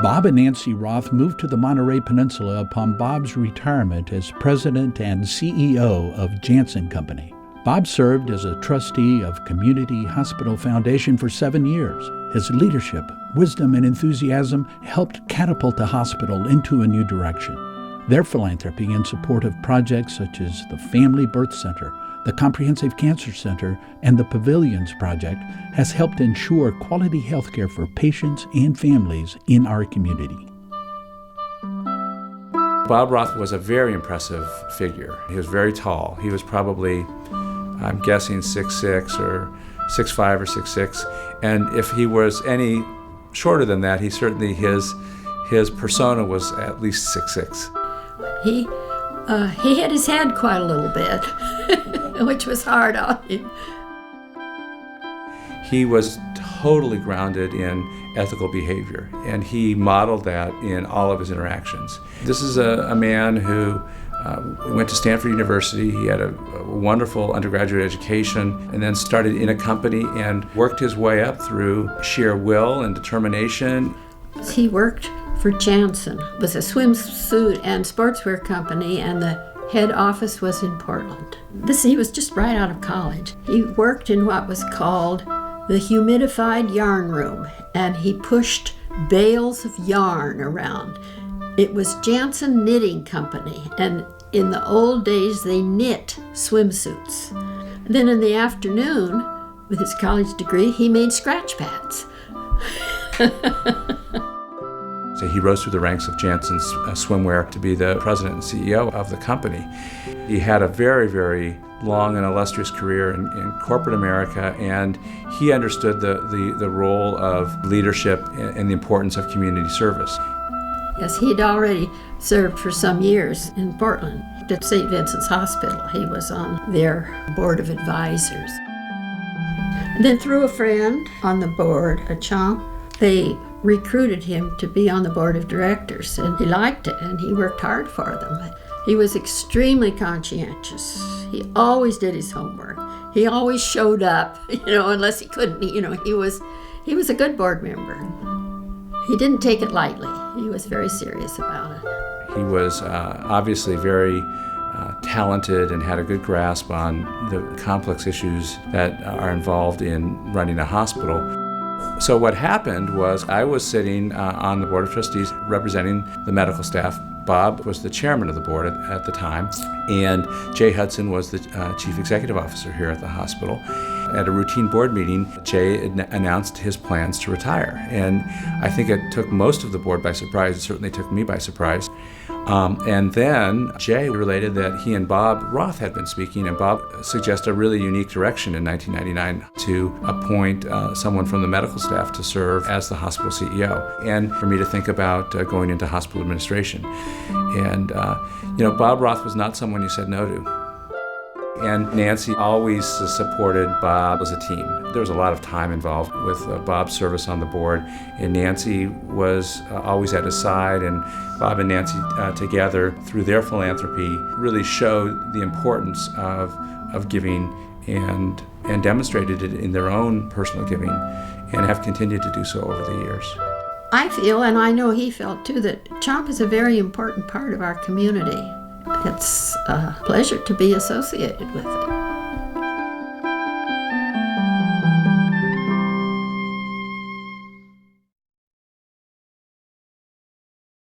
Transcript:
Bob and Nancy Roth moved to the Monterey Peninsula upon Bob's retirement as president and CEO of Janssen Company. Bob served as a trustee of Community Hospital Foundation for 7 years. His leadership, wisdom, and enthusiasm helped catapult the hospital into a new direction. Their philanthropy in support of projects such as the Family Birth Center, the Comprehensive Cancer Center, and the Pavilions Project has helped ensure quality health care for patients and families in our community. Bob Roth was a very impressive figure. He was very tall. He was probably, I'm guessing, 6'6" or 6'5" or 6'6". And if he was any shorter than that, he certainly, his persona was at least 6'6". He had his head quite a little bit, which was hard on him. He was totally grounded in ethical behavior, and he modeled that in all of his interactions. This is a man who went to Stanford University. He had a wonderful undergraduate education and then started in a company and worked his way up through sheer will and determination. He worked for Janssen. It was a swimsuit and sportswear company, and the head office was in Portland. He was just right out of college. He worked in what was called the humidified yarn room, and he pushed bales of yarn around. It was Janssen Knitting Company, and in the old days they knit swimsuits. Then in the afternoon, with his college degree, he made scratch pads. So he rose through the ranks of Janssen's swimwear to be the president and CEO of the company. He had a very, very long and illustrious career in corporate America, and he understood the role of leadership and the importance of community service. Yes, he'd already served for some years in Portland at St. Vincent's Hospital. He was on their board of advisors. And then through a friend on the board, a chump, they recruited him to be on the board of directors, and he liked it, and he worked hard for them. He was extremely conscientious. He always did his homework. He always showed up, unless he couldn't. He was a good board member. He didn't take it lightly. He was very serious about it. He was obviously very talented and had a good grasp on the complex issues that are involved in running a hospital. So what happened was I was sitting on the Board of Trustees representing the medical staff. Bob was the chairman of the board at the time, and Jay Hudson was the chief executive officer here at the hospital. At a routine board meeting, Jay announced his plans to retire, and I think it took most of the board by surprise. It certainly took me by surprise. And then Jay related that he and Bob Roth had been speaking, and Bob suggested a really unique direction in 1999 to appoint someone from the medical staff to serve as the hospital CEO, and for me to think about going into hospital administration. And, Bob Roth was not someone you said no to. And Nancy always supported Bob as a team. There was a lot of time involved with Bob's service on the board, and Nancy was always at his side, and Bob and Nancy together, through their philanthropy, really showed the importance of giving and demonstrated it in their own personal giving, and have continued to do so over the years. I feel, and I know he felt too, that CHOMP is a very important part of our community. It's a pleasure to be associated with it.